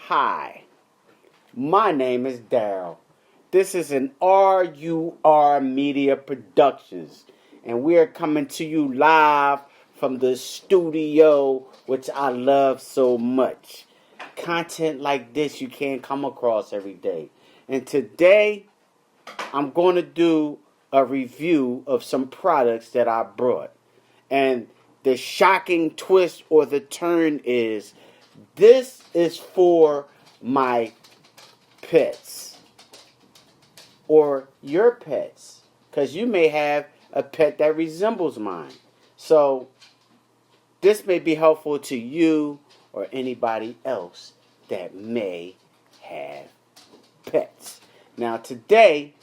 Hi, my name is Daryl. This is an RUR Media Productions, and we are coming to you live from the studio, which I love so much. Content like this you can't come across every day. And today, I'm going to do a review of some products that I brought. And the shocking twist or the turn is this is for my pets or your pets, because you may have a pet that resembles mine. So this may be helpful to you or anybody else that may have pets. Now today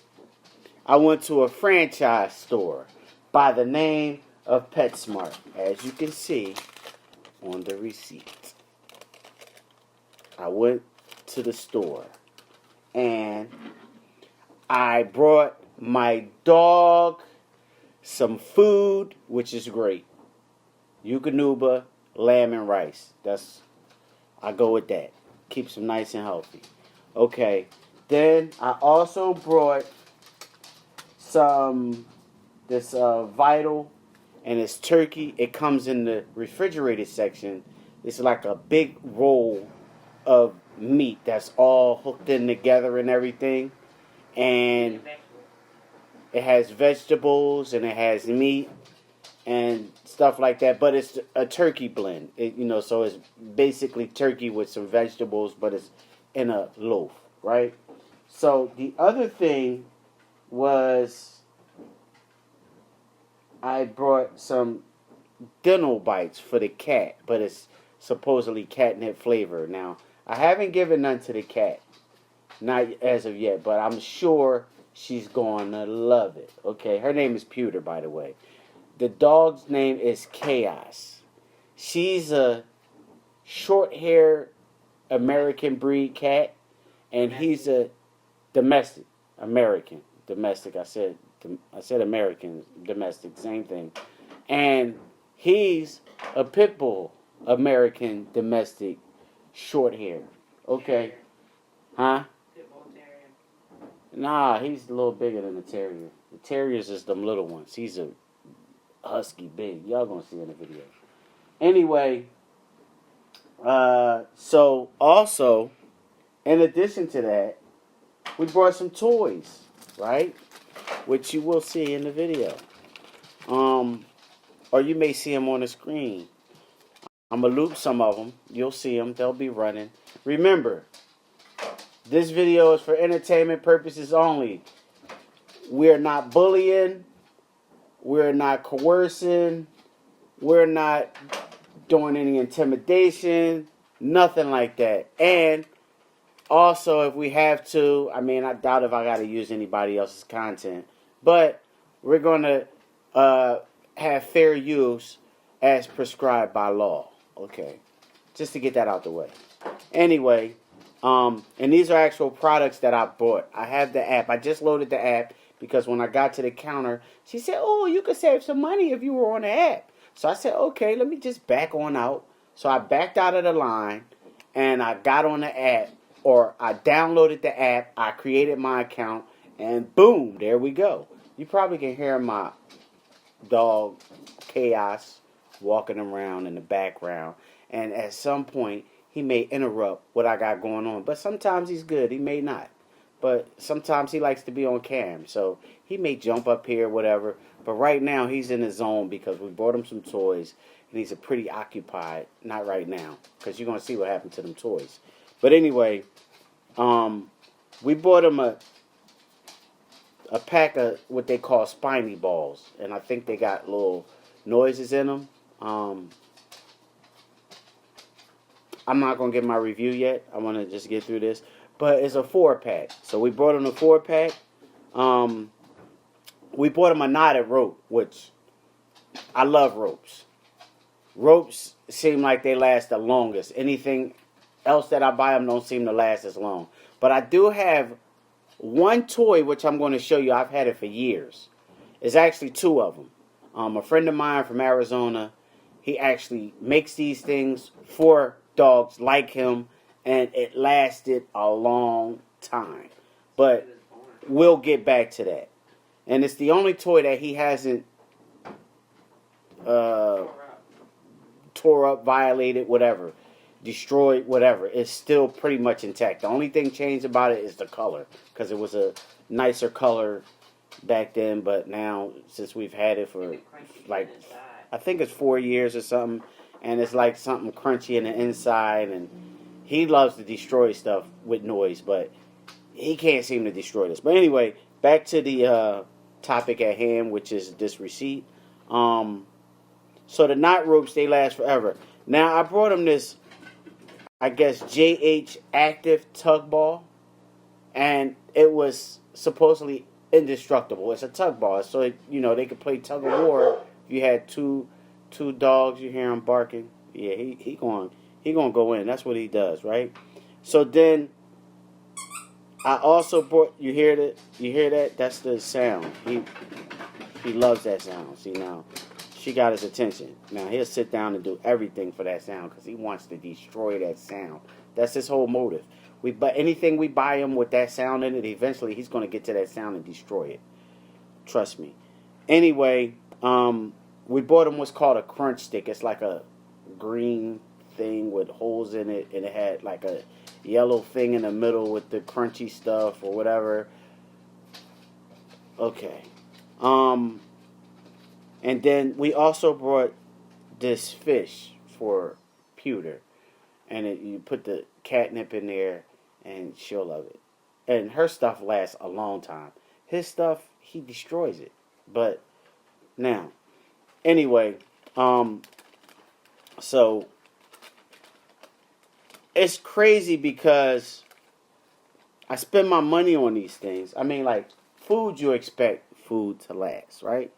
I went to a franchise store by the name of PetSmart, as you can see on the receipt. I went to the store and I brought my dog some food, which is great. Eukanuba, lamb and rice. I go with that. Keeps them nice and healthy. Okay. Then I also brought this Vital, and it's turkey. It comes in the refrigerated section. It's like a big roll of meat that's all hooked in together and everything. And it has vegetables and it has meat and stuff like that. But it's a turkey blend. So it's basically turkey with some vegetables, but it's in a loaf, right? So the other thing was I brought some dental bites for the cat, but it's supposedly catnip flavor. Now, I haven't given none to the cat, not as of yet, but I'm sure she's going to love it. Okay, her name is Pewter, by the way. The dog's name is Chaos. She's a short-haired American breed cat, and he's a domestic American. Domestic, I said American, domestic, same thing. And he's a pit bull, American, domestic, short hair. Okay. Huh? Pit bull terrier. Nah, he's a little bigger than the terrier. The terriers is them little ones. He's a husky big. Y'all gonna see in the video. Anyway, so also, in addition to that, we brought some toys, right? Which you will see in the video. Or you may see them on the screen. I'm going to loop some of them. You'll see them. They'll be running. Remember, this video is for entertainment purposes only. We're not bullying. We're not coercing. We're not doing any intimidation. Nothing like that. And also, if we have to, I doubt if I got to use anybody else's content. But we're going to have fair use as prescribed by law. Okay. Just to get that out the way. Anyway, and these are actual products that I bought. I have the app. I just loaded the app because when I got to the counter, she said, oh, you could save some money if you were on the app. So I said, okay, let me just back on out. So I backed out of the line and I got on the app. Or I downloaded the app, I created my account, and boom, there we go. You probably can hear my dog, Chaos, walking around in the background. And at some point, he may interrupt what I got going on. But sometimes he's good, he may not. But sometimes he likes to be on cam. So he may jump up here, whatever. But right now, he's in his zone because we bought him some toys. And he's pretty occupied. Not right now, because you're going to see what happened to them toys. But anyway, we bought him a pack of what they call spiny balls, and I think they got little noises in them. I'm not gonna give my review yet. I want to just get through this, but it's a 4-pack. So we brought him a 4-pack. We bought him a knotted rope, which I love ropes. Ropes seem like they last the longest. Anything else that I buy them don't seem to last as long. But I do have one toy which I'm going to show you. I've had it for years. It's actually 2 of them. A friend of mine from Arizona, he actually makes these things for dogs like him and it lasted a long time. But we'll get back to that. And it's the only toy that he hasn't uh, tore up, violated, whatever, destroyed, whatever. It's still pretty much intact. The only thing changed about it is the color, because it was a nicer color back then, but now since we've had it for like, I think it's 4 years or something, and it's like something crunchy in the inside, and he loves to destroy stuff with noise, but he can't seem to destroy this. But anyway, back to the topic at hand, which is this receipt. So the knot ropes, they last forever. Now I brought him this, I guess, JH Active tug ball, and it was supposedly indestructible. It's a tug ball, so they could play tug of war. If you had two dogs, you hear him barking. Yeah, he gonna go in. That's what he does, right? So then I also brought. You hear that? You hear that? That's the sound. He loves that sound. See now, she got his attention. Now he'll sit down and do everything for that sound because he wants to destroy that sound. That's his whole motive. But anything we buy him with that sound in it, eventually he's going to get to that sound and destroy it. Trust me. Anyway, we bought him what's called a crunch stick. It's like a green thing with holes in it, and it had like a yellow thing in the middle with the crunchy stuff or whatever. Okay. And then we also brought this fish for Pewter. And you put the catnip in there, and she'll love it. And her stuff lasts a long time. His stuff, he destroys it. But now, anyway, so it's crazy because I spend my money on these things. I mean, like food, you expect food to last, right?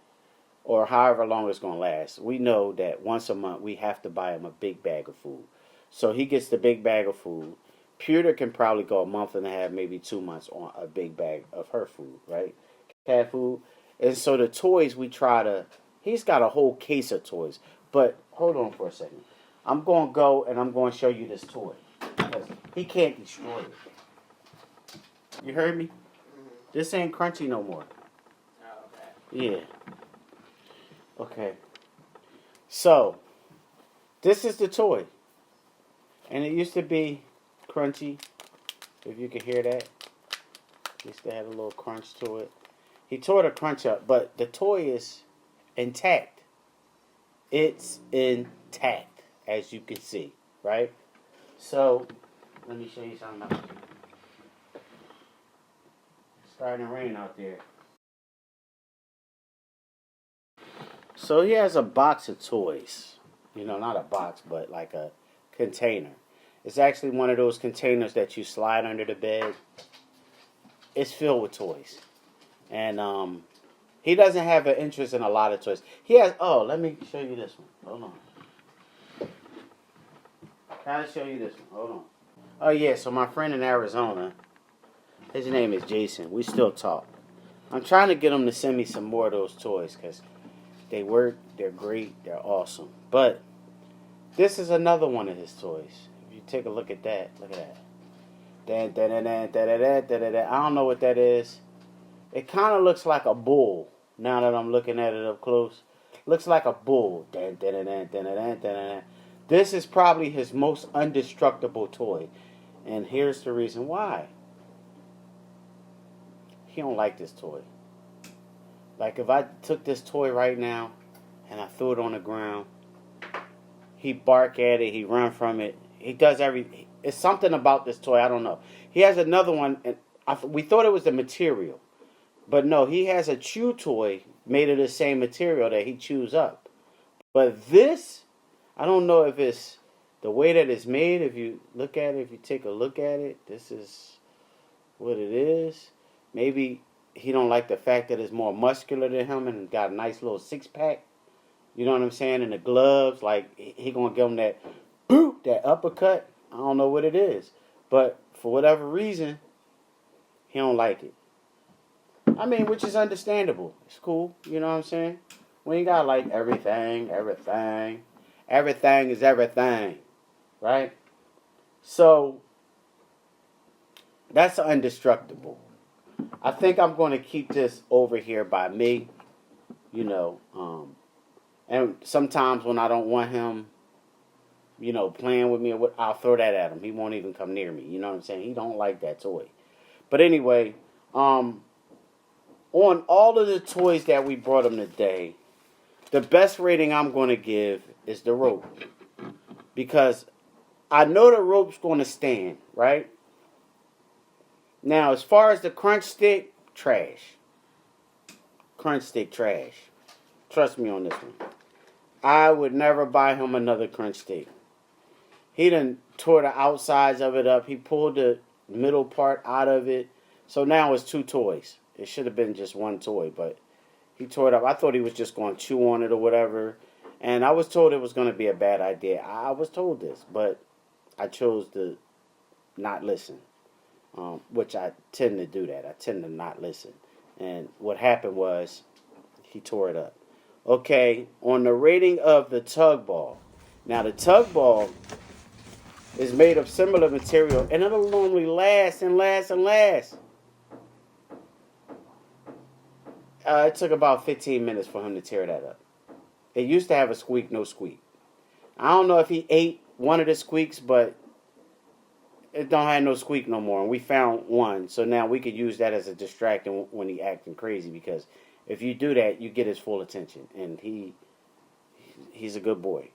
Or however long it's gonna last. We know that once a month we have to buy him a big bag of food. So he gets the big bag of food. Pewter can probably go a month and a half, maybe 2 months on a big bag of her food, right? Cat food. And so the toys he's got a whole case of toys. But hold on for a second. I'm going to go and I'm going to show you this toy. Because he can't destroy it. You heard me? This ain't crunchy no more. Yeah. Okay. So, this is the toy. And it used to be crunchy, if you can hear that. It used to have a little crunch to it. He tore the crunch up, but the toy is intact. It's intact, as you can see, right? So, let me show you something else. It's starting to rain out there. So he has a box of toys. Not a box, but like a container. It's actually one of those containers that you slide under the bed. It's filled with toys. And he doesn't have an interest in a lot of toys. He has, let me show you this one. Hold on. Can I show you this one? Hold on. Oh yeah, so my friend in Arizona, his name is Jason. We still talk. I'm trying to get him to send me some more of those toys because they work, they're great, they're awesome. But this is another one of his toys. If you take a look at that, look at that. I don't know what that is. It kind of looks like a bull. Now that I'm looking at it up close, looks like a bull. This is probably his most indestructible toy, and here's the reason why. He don't like this toy. Like if I took this toy right now and I threw it on the ground, he bark at it, he run from it. He does it's something about this toy, I don't know. He has another one, and we thought it was the material. But no, he has a chew toy made of the same material that he chews up. But this, I don't know if it's the way that it's made. If you take a look at it, this is what it is. Maybe he don't like the fact that it's more muscular than him and got a nice little six-pack. You know what I'm saying? And the gloves, like, he gonna give him that boop, that uppercut. I don't know what it is. But for whatever reason, he don't like it. I mean, which is understandable. It's cool. You know what I'm saying? We ain't got like everything. Everything is everything. Right? So, that's indestructible. I think I'm going to keep this over here by me, you know. And sometimes when I don't want him, you know, playing with me, or what, I'll throw that at him. He won't even come near me. You know what I'm saying? He don't like that toy. But anyway, on all of the toys that we brought him today, the best rating I'm going to give is the rope. Because I know the rope's going to stand, right? Now, as far as the crunch stick, trash. Crunch stick, trash. Trust me on this one. I would never buy him another crunch stick. He done tore the outsides of it up. He pulled the middle part out of it. So now it's 2 toys. It should have been just 1 toy, but he tore it up. I thought he was just going to chew on it or whatever. And I was told it was going to be a bad idea. I was told this, but I chose to not listen. Which I tend to do that. I tend to not listen. And what happened was he tore it up. Okay, on the rating of the tug ball. Now, the tug ball is made of similar material, and it'll only last and last and last. It took about 15 minutes for him to tear that up. It used to have a squeak, no squeak. I don't know if he ate one of the squeaks, but it don't have no squeak no more. And we found one, so now we could use that as a distraction when he acting crazy. Because if you do that, you get his full attention, and he's a good boy.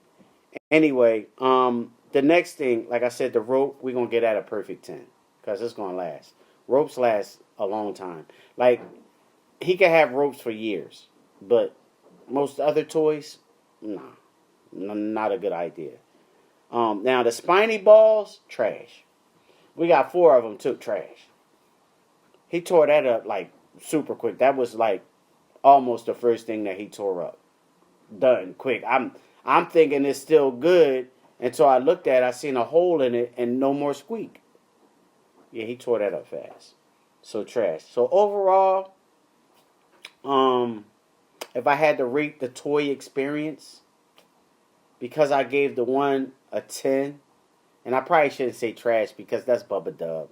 Anyway, the next thing, like I said, the rope, we're going to get at a perfect 10. Because it's going to last. Ropes last a long time. Like, he can have ropes for years. But most other toys, nah. Not a good idea. Now, the spiny balls, trash. We got 4 of them, too, trash. He tore that up, like, super quick. That was, like, almost the first thing that he tore up. Done, quick. I'm thinking it's still good. Until I looked at it, I seen a hole in it and no more squeak. Yeah, he tore that up fast. So trash. So overall, if I had to rate the toy experience, because I gave the one a 10, and I probably shouldn't say trash because that's Bubba Dub.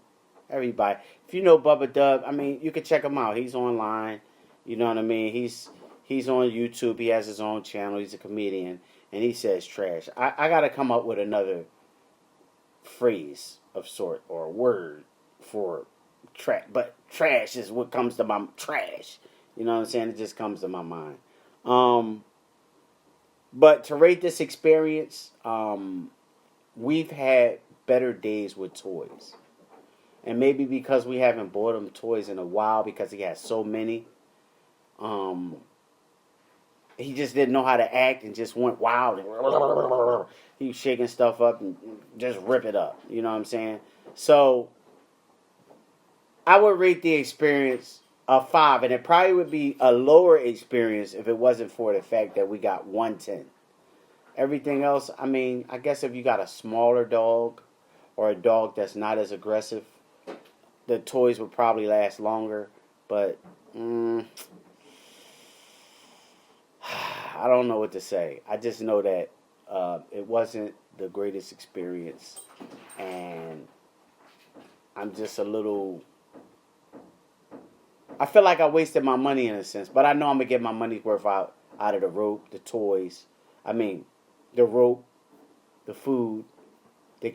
Everybody, if you know Bubba Dub, I mean, you can check him out. He's online. You know what I mean? He's on YouTube. He has his own channel. He's a comedian. And he says trash. I got to come up with another phrase of sort or a word for trash. But trash is what comes to my trash. You know what I'm saying? It just comes to my mind. But to rate this experience, we've had better days with toys. And maybe because we haven't bought him toys in a while because he has so many. He just didn't know how to act and just went wild. And he was shaking stuff up and just rip it up. You know what I'm saying? So, I would rate the experience a 5. And it probably would be a lower experience if it wasn't for the fact that we got 110. Everything else, I mean, I guess if you got a smaller dog or a dog that's not as aggressive, the toys would probably last longer. But, I don't know what to say. I just know that it wasn't the greatest experience. And I'm just a little... I feel like I wasted my money in a sense. But I know I'm going to get my money's worth out of the rope, the toys. I mean, the rope, the food, the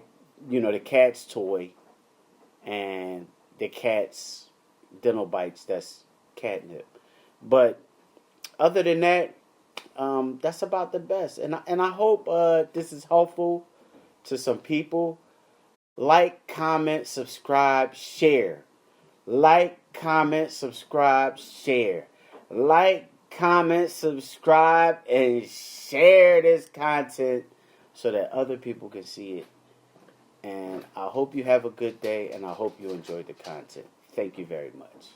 cat's toy, and the cat's dental bites. That's catnip. But other than that, that's about the best. And I hope this is helpful to some people. Like, comment, subscribe, share. Like, comment, subscribe, share. Like, comment, subscribe, and share this content so that other people can see it. And I hope you have a good day, and I hope you enjoyed the content. Thank you very much.